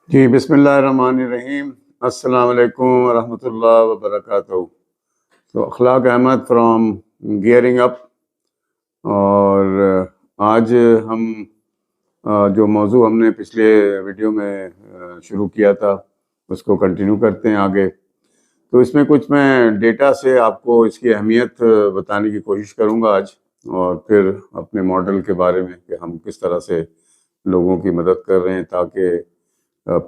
جی بسم اللہ الرحمن الرحیم. السلام علیکم ورحمۃ اللہ وبرکاتہ. تو اخلاق احمد فرام گیئرنگ اپ. اور آج ہم جو موضوع ہم نے پچھلے ویڈیو میں شروع کیا تھا اس کو کنٹینیو کرتے ہیں آگے. تو اس میں کچھ میں ڈیٹا سے آپ کو اس کی اہمیت بتانے کی کوشش کروں گا آج، اور پھر اپنے ماڈل کے بارے میں کہ ہم کس طرح سے لوگوں کی مدد کر رہے ہیں تاکہ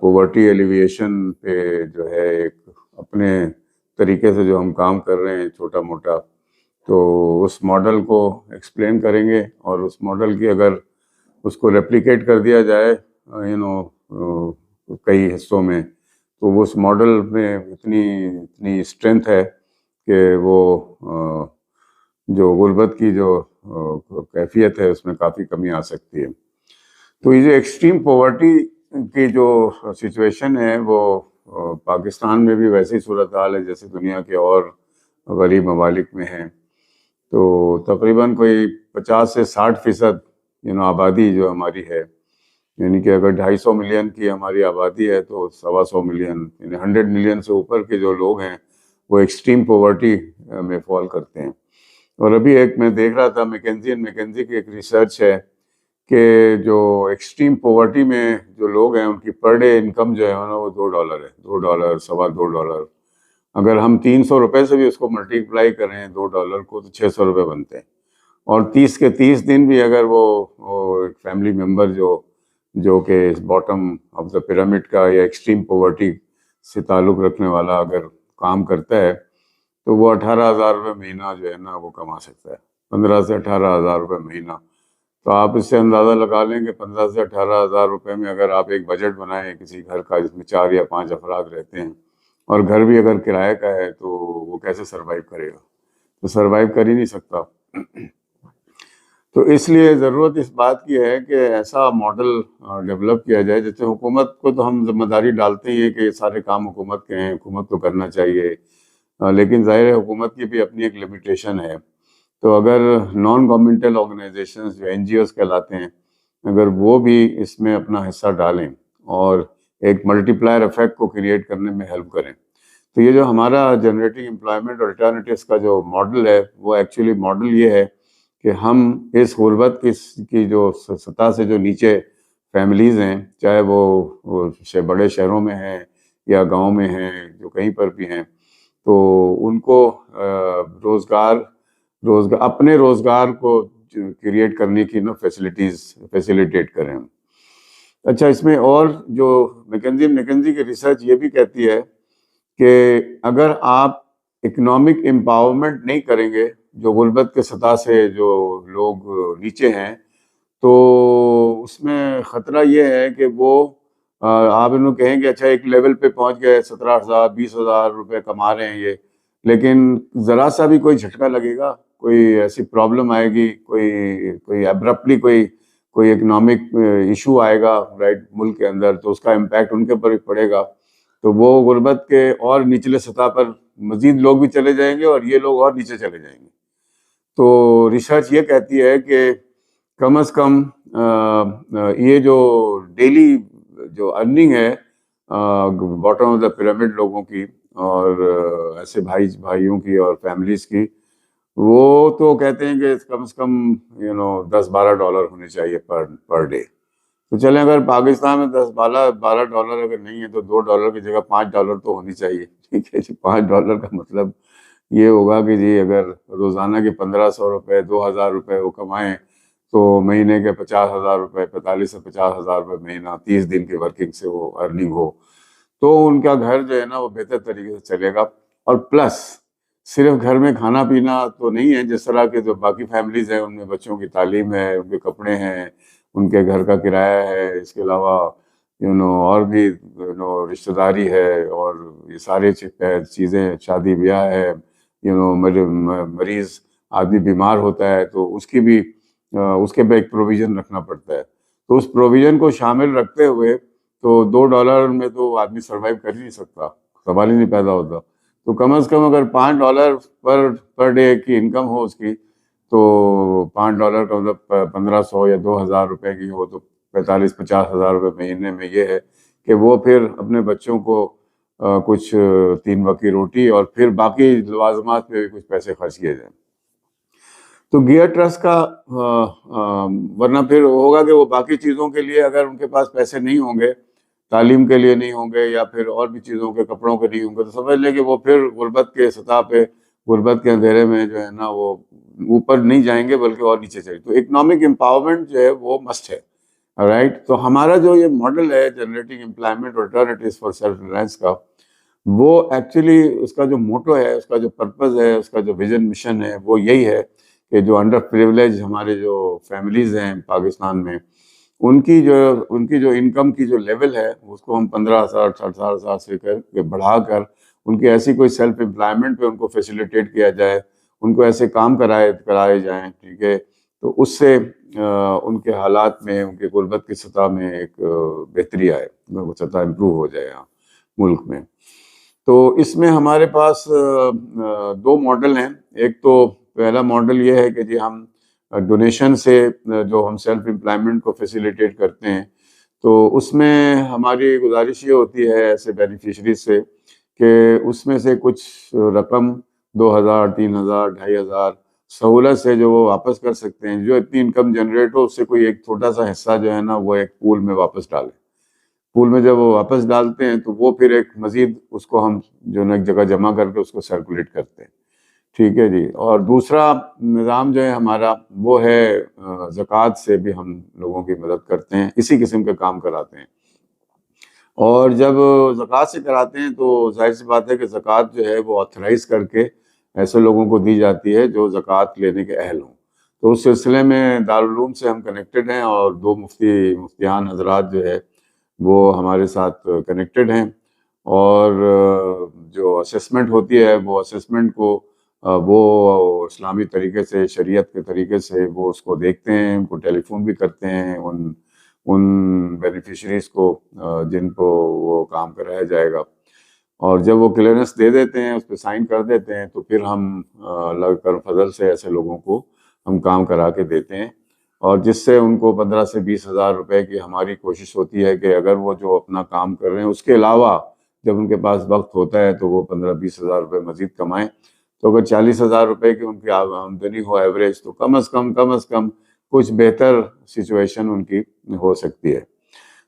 پوورٹی ایلیویشن پہ جو ہے ایک اپنے طریقے سے جو ہم کام کر رہے ہیں چھوٹا موٹا، تو اس ماڈل کو ایکسپلین کریں گے. اور اس ماڈل کی اگر اس کو ریپلیکیٹ کر دیا جائے کئی حصوں میں، تو اس ماڈل میں اتنی اسٹرینتھ ہے کہ وہ جو غربت کی جو کیفیت ہے اس میں کافی کمی آ سکتی ہے. تو یہ جو ایکسٹریم پاورٹی کی جو سچویشن ہے وہ پاکستان میں بھی ویسے ہی صورتحال ہے جیسے دنیا کے اور غریب ممالک میں ہے. تو تقریباً کوئی 50 سے 60% آبادی جو ہماری ہے، یعنی کہ اگر 250 ملین کی ہماری آبادی ہے تو 125 ملین یعنی 100 ملین سے اوپر کے جو لوگ ہیں وہ ایکسٹریم پاورٹی میں فال کرتے ہیں. اور ابھی ایک میں دیکھ رہا تھا میکنزی کی ایک ریسرچ ہے کہ جو ایکسٹریم پاورٹی میں جو لوگ ہیں ان کی پر ڈے انکم جو ہے نا وہ $2 ہے. $2 $2.25. اگر ہم 300 روپے سے بھی اس کو ملٹیپلائی کریں $2 کو تو 600 روپے بنتے ہیں. اور 30 کے 30 دن بھی اگر وہ ایک فیملی ممبر جو کہ باٹم آف دا پیرامڈ کا یا ایکسٹریم پاورٹی سے تعلق رکھنے والا اگر کام کرتا ہے تو وہ 18,000 روپے مہینہ جو ہے نا وہ کما سکتا ہے. 15 سے 18,000 روپے مہینہ. تو آپ اس سے اندازہ لگا لیں کہ 15 سے 18,000 روپے میں اگر آپ ایک بجٹ بنائیں کسی گھر کا جس میں 4 یا 5 افراد رہتے ہیں، اور گھر بھی اگر کرائے کا ہے، تو وہ کیسے سروائیو کرے گا؟ تو سروائیو کر ہی نہیں سکتا. تو اس لیے ضرورت اس بات کی ہے کہ ایسا ماڈل ڈیولپ کیا جائے. جیسے حکومت کو تو ہم ذمہ داری ڈالتے ہی ہیں کہ یہ سارے کام حکومت کے ہیں، حکومت کو کرنا چاہیے، لیکن ظاہر ہے حکومت کی بھی اپنی ایک لمیٹیشن ہے. تو اگر نان گورنمنٹل آرگنائزیشنز جو NGOs کہلاتے ہیں، اگر وہ بھی اس میں اپنا حصہ ڈالیں اور ایک ملٹی پلائر افیکٹ کو کریٹ کرنے میں ہیلپ کریں، تو یہ جو ہمارا جنریٹنگ امپلائمنٹ اور الٹرنیٹیوز کا جو ماڈل ہے وہ ایکچولی ماڈل یہ ہے کہ ہم اس غربت کی جو سطح سے جو نیچے فیملیز ہیں، چاہے وہ بڑے شہروں میں ہیں یا گاؤں میں ہیں، جو کہیں پر بھی ہیں، تو ان کو اپنے روزگار کو کریٹ کرنے کی فیسیلیٹیٹ کریں. اچھا، اس میں اور جو میکنزی کی ریسرچ یہ بھی کہتی ہے کہ اگر آپ اکنامک امپاورمنٹ نہیں کریں گے جو غربت کے سطح سے جو لوگ نیچے ہیں، تو اس میں خطرہ یہ ہے کہ وہ آپ انہوں کہیں گے اچھا ایک لیول پہ پہنچ گئے 17,000 20,000 روپے کما رہے ہیں یہ، لیکن ذرا سا بھی کوئی جھٹکا لگے گا، کوئی ایسی پرابلم آئے گی، کوئی ابرپٹلی کوئی اکنامک ایشو آئے گا رائٹ ملک کے اندر، تو اس کا امپیکٹ ان کے اوپر پڑے گا. تو وہ غربت کے اور نچلے سطح پر مزید لوگ بھی چلے جائیں گے اور یہ لوگ اور نیچے چلے جائیں گے. تو ریسرچ یہ کہتی ہے کہ کم از کم یہ جو ڈیلی جو ارننگ ہے باٹم آف دا پیرامڈ لوگوں کی اور ایسے بھائیوں کی اور فیملیز کی، وہ تو کہتے ہیں کہ کم از کم $10-12 ہونے چاہیے پر ڈے. تو چلیں اگر پاکستان میں $10-12 اگر نہیں ہے تو $2 کی جگہ $5 تو ہونی چاہیے. ٹھیک ہے جی، $5 کا مطلب یہ ہوگا کہ جی اگر روزانہ کے 1,500 روپے 2,000 روپے وہ کمائیں تو مہینے کے 50,000 روپے 45 سے 50,000 روپے مہینہ 30 دن کی ورکنگ سے وہ ارننگ ہو، تو ان کا گھر جو ہے نا وہ بہتر طریقے سے چلے گا. اور پلس صرف گھر میں کھانا پینا تو نہیں ہے، جس طرح کے جو باقی فیملیز ہیں ان میں بچوں کی تعلیم ہے، ان کے کپڑے ہیں، ان کے گھر کا کرایہ ہے، اس کے علاوہ اور بھی رشتہ داری ہے، اور یہ سارے چیزیں، شادی بیاہ ہے، مریض آدمی بیمار ہوتا ہے تو اس کی بھی اس کے پہ ایک پروویژن رکھنا پڑتا ہے. تو اس پروویژن کو شامل رکھتے ہوئے تو $2 میں تو آدمی سروائیو کر ہی نہیں سکتا، سوال ہی نہیں پیدا ہوتا. تو کم از کم اگر $5 پر ڈے کی انکم ہو اس کی، تو $5 کا مطلب 1,500 یا 2,000 روپے کی ہو تو 45-50 ہزار روپے مہینے میں یہ ہے کہ وہ پھر اپنے بچوں کو کچھ 3 وقت کی روٹی اور پھر باقی لوازمات پہ بھی کچھ پیسے خرچ کیے جائیں. تو گیئر ٹرسٹ کا ورنہ پھر ہوگا کہ وہ باقی چیزوں کے لیے اگر ان کے پاس پیسے نہیں ہوں گے، تعلیم کے لیے نہیں ہوں گے یا پھر اور بھی چیزوں کے کپڑوں کے نہیں ہوں گے، تو سمجھ لیں کہ وہ پھر غربت کے سطح پہ، غربت کے اندھیرے میں جو ہے نا وہ اوپر نہیں جائیں گے بلکہ اور نیچے چلیں. تو اکنامک امپاورمنٹ جو ہے وہ مسٹ ہے. رائٹ. تو ہمارا جو یہ ماڈل ہے generating employment alternatives for self Reliance کا، وہ ایکچولی اس کا جو موٹو ہے، اس کا جو پرپز ہے، اس کا جو ویژن مشن ہے، وہ یہی ہے کہ جو انڈر پریویلیج ہمارے جو فیملیز ہیں پاکستان میں، ان کی جو انکم کی جو لیول ہے اس کو ہم 15,000 18,000 سے کر کے بڑھا کر ان کی ایسی کوئی سیلف امپلائمنٹ پہ ان کو فیسیلیٹیٹ کیا جائے، ان کو ایسے کام کرائے جائیں. ٹھیک ہے. تو اس سے ان کے حالات میں، ان کے غربت کی سطح میں ایک بہتری آئے، سطح امپروو ہو جائے یہاں ملک میں. تو اس میں ہمارے پاس 2 ماڈل ہیں. ایک تو پہلا ماڈل یہ ہے کہ جی ہم ڈونیشن سے جو ہم سیلف امپلائمنٹ کو فیسیلیٹیٹ کرتے ہیں، تو اس میں ہماری گزارش یہ ہوتی ہے ایسے بینیفیشریز سے کہ اس میں سے کچھ رقم 2,000 3,000 2,500 سہولت سے جو وہ واپس کر سکتے ہیں. جو اتنی انکم جنریٹ ہو اس سے کوئی ایک چھوٹا سا حصہ جو ہے نا وہ ایک پول میں واپس ڈالیں. پول میں جب وہ واپس ڈالتے ہیں تو وہ پھر ایک مزید اس کو ہم جو ہے ایک جگہ جمع کر کے اس کو سرکولیٹ کرتے ہیں. ٹھیک ہے جی. اور دوسرا نظام جو ہے ہمارا وہ ہے زکوٰۃ سے بھی ہم لوگوں کی مدد کرتے ہیں، اسی قسم کے کام کراتے ہیں. اور جب زکوٰۃ سے کراتے ہیں تو ظاہر سی بات ہے کہ زکوٰۃ جو ہے وہ آتھرائز کر کے ایسے لوگوں کو دی جاتی ہے جو زکوٰۃ لینے کے اہل ہوں. تو اس سلسلے میں دارالعلوم سے ہم کنیکٹڈ ہیں اور 2 مفتیان حضرات جو ہے وہ ہمارے ساتھ کنیکٹڈ ہیں. اور جو اسسمنٹ ہوتی ہے وہ اسسمنٹ کو وہ اسلامی طریقے سے، شریعت کے طریقے سے وہ اس کو دیکھتے ہیں، ان کو ٹیلی فون بھی کرتے ہیں ان بینیفیشریز کو جن کو وہ کام کرایا جائے گا. اور جب وہ کلیئرنس دے دیتے ہیں، اس پہ سائن کر دیتے ہیں، تو پھر ہم اللہ کے فضل سے ایسے لوگوں کو ہم کام کرا کے دیتے ہیں. اور جس سے ان کو 15 سے 20,000 روپے کی ہماری کوشش ہوتی ہے کہ اگر وہ جو اپنا کام کر رہے ہیں اس کے علاوہ جب ان کے پاس وقت ہوتا ہے تو وہ 15-20,000 روپے مزید کمائیں. تو اگر 40,000 روپے کی ان کی آمدنی ہو ایوریج، تو کم از کم کچھ بہتر سچویشن ان کی ہو سکتی ہے.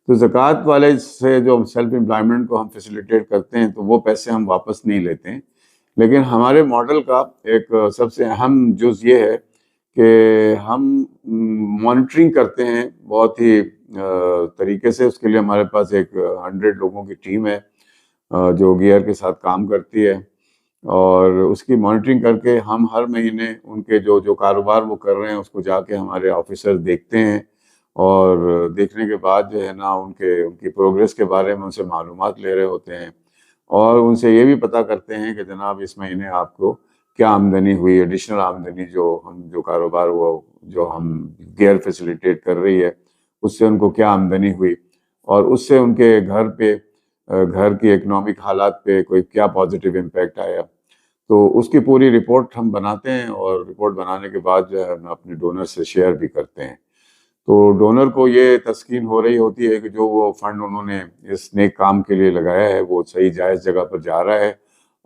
تو زکوٰۃ والے سے جو سیلف امپلائمنٹ کو ہم فیسیلیٹیٹ کرتے ہیں تو وہ پیسے ہم واپس نہیں لیتے ہیں. لیکن ہمارے ماڈل کا ایک سب سے اہم جز یہ ہے کہ ہم مانیٹرنگ کرتے ہیں بہت ہی طریقے سے. اس کے لیے ہمارے پاس ایک 100 لوگوں کی ٹیم ہے جو گیئر کے ساتھ کام کرتی ہے، اور اس کی مانیٹرنگ کر کے ہم ہر مہینے ان کے جو کاروبار وہ کر رہے ہیں اس کو جا کے ہمارے آفیسر دیکھتے ہیں. اور دیکھنے کے بعد جو ہے نا ان کی پروگریس کے بارے میں ان سے معلومات لے رہے ہوتے ہیں، اور ان سے یہ بھی پتہ کرتے ہیں کہ جناب اس مہینے آپ کو کیا آمدنی ہوئی، ایڈیشنل آمدنی جو کاروبار وہ جو ہم گیئر فیسیلیٹیٹ کر رہی ہے اس سے ان کو کیا آمدنی ہوئی، اور اس سے ان کے گھر کی اکنامک حالات پہ کوئی کیا پازیٹیو امپیکٹ آیا. تو اس کی پوری رپورٹ ہم بناتے ہیں، اور رپورٹ بنانے کے بعد جو ہے ہم اپنے ڈونر سے شیئر بھی کرتے ہیں. تو ڈونر کو یہ تسکین ہو رہی ہوتی ہے کہ جو وہ فنڈ انہوں نے اس نیک کام کے لیے لگایا ہے وہ صحیح جائز جگہ پر جا رہا ہے،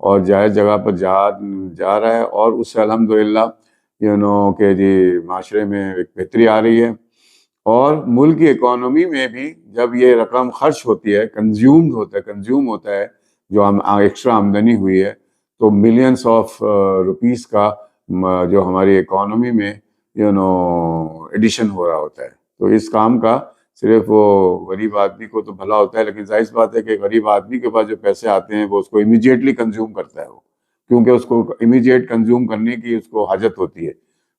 اور جائز جگہ پر جا رہا ہے، اور اس سے الحمدللہ کہ جی معاشرے میں ایک بہتری آ رہی ہے. اور ملک کی اکانومی میں بھی جب یہ رقم خرچ ہوتی ہے، کنزیوم ہوتا ہے جو ایکسٹرا آمدنی ہوئی ہے، تو ملینس آف روپیز کا جو ہماری اکانومی میں ایڈیشن ہو رہا ہوتا ہے. تو اس کام کا صرف وہ غریب آدمی کو تو بھلا ہوتا ہے، لیکن ظاہر بات ہے کہ غریب آدمی کے پاس جو پیسے آتے ہیں وہ اس کو امیجیٹلی کنزیوم کرتا ہے، وہ کیونکہ اس کو امیجیٹ کنزیوم کرنے کی اس کو حاجت ہوتی ہے،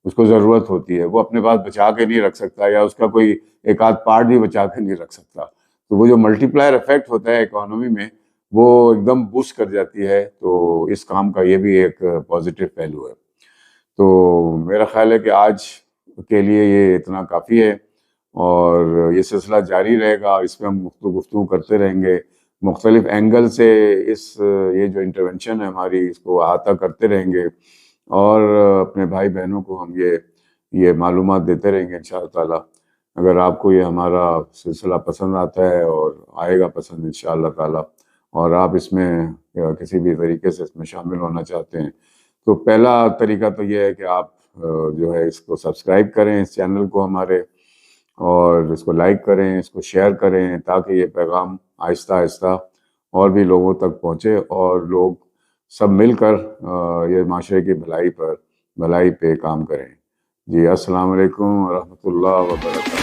اس کو ضرورت ہوتی ہے. وہ اپنے پاس بچا کے نہیں رکھ سکتا، یا اس کا کوئی ایک آدھ پارٹ بھی بچا کے نہیں رکھ سکتا. تو وہ جو ملٹی پلائر افیکٹ ہوتا ہے اکانومی میں وہ ایک دم بوسٹ کر جاتی ہے. تو اس کام کا یہ بھی ایک پازیٹیو پہلو ہے. تو میرا خیال ہے کہ آج کے لیے یہ اتنا کافی ہے، اور یہ سلسلہ جاری رہے گا. اس پہ ہم گفتگو کرتے رہیں گے، مختلف اینگل سے یہ جو انٹرونشن ہے ہماری اس کو احاطہ کرتے رہیں گے، اور اپنے بھائی بہنوں کو ہم یہ معلومات دیتے رہیں گے انشاءاللہ تعالیٰ. اگر آپ کو یہ ہمارا سلسلہ پسند آتا ہے اور آئے گا پسند انشاءاللہ تعالی، اور آپ اس میں کسی بھی طریقے سے اس میں شامل ہونا چاہتے ہیں، تو پہلا طریقہ تو یہ ہے کہ آپ جو ہے اس کو سبسکرائب کریں، اس چینل کو ہمارے، اور اس کو لائک کریں، اس کو شیئر کریں، تاکہ یہ پیغام آہستہ آہستہ اور بھی لوگوں تک پہنچے اور لوگ سب مل کر یہ معاشرے کی بھلائی پہ کام کریں۔ جی السلام علیکم ورحمۃ اللہ وبرکاتہ۔